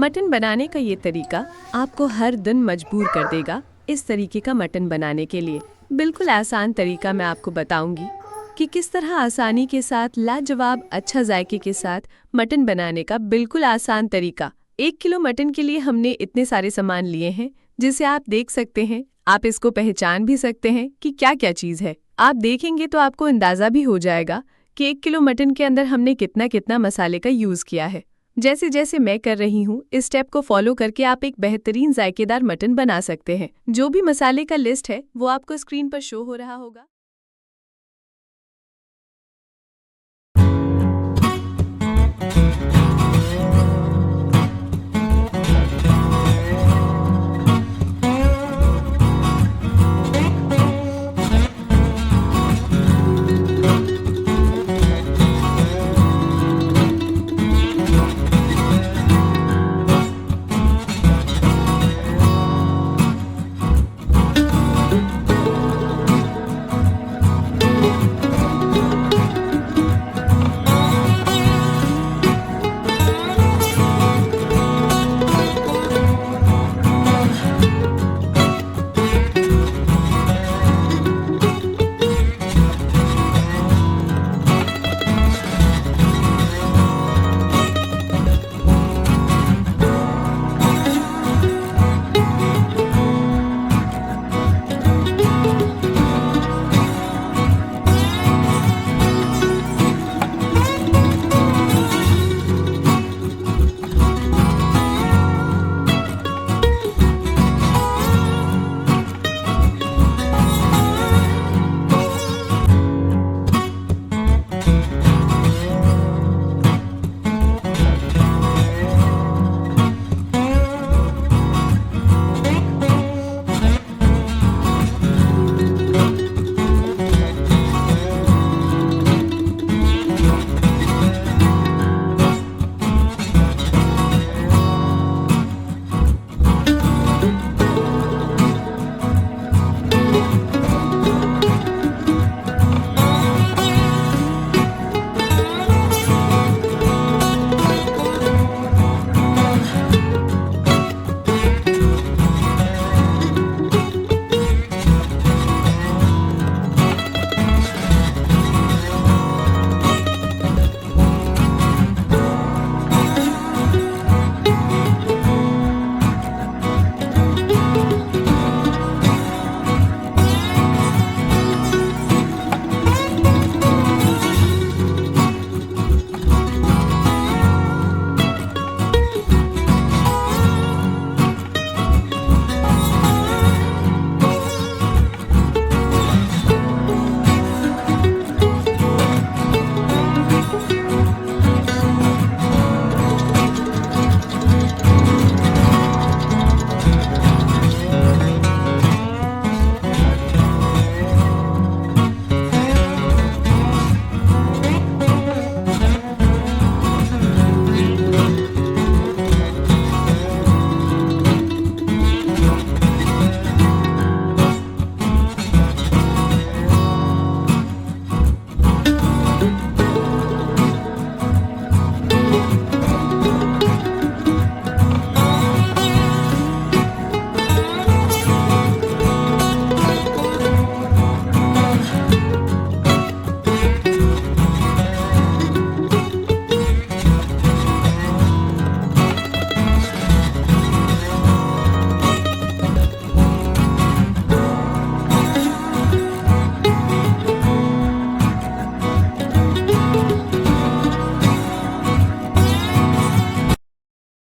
Mutton बनाने का ये तरीका आपको हर दिन मजबूर कर देगा इस तरीके का मटन बनाने के लिए। बिल्कुल आसान तरीका मैं आपको बताऊंगी कि किस तरह आसानी के साथ लाजवाब अच्छा जायके के साथ मटन बनाने का बिल्कुल आसान तरीका। 1 किलो मटन के लिए हमने इतने सारे सामान लिए हैं जिसे आप देख सकते हैं। आप इसको पहचान भी सकते हैं कि क्या क्या चीज़ है। आप देखेंगे तो आपको अंदाज़ा भी हो जाएगा कि 1 किलो मटन के अंदर हमने कितना कितना मसाले का यूज़ किया है। जैसे जैसे मैं कर रही हूँ इस स्टेप को फॉलो करके आप एक बेहतरीन जायकेदार मटन बना सकते हैं। जो भी मसाले का लिस्ट है वो आपको स्क्रीन पर शो हो रहा होगा।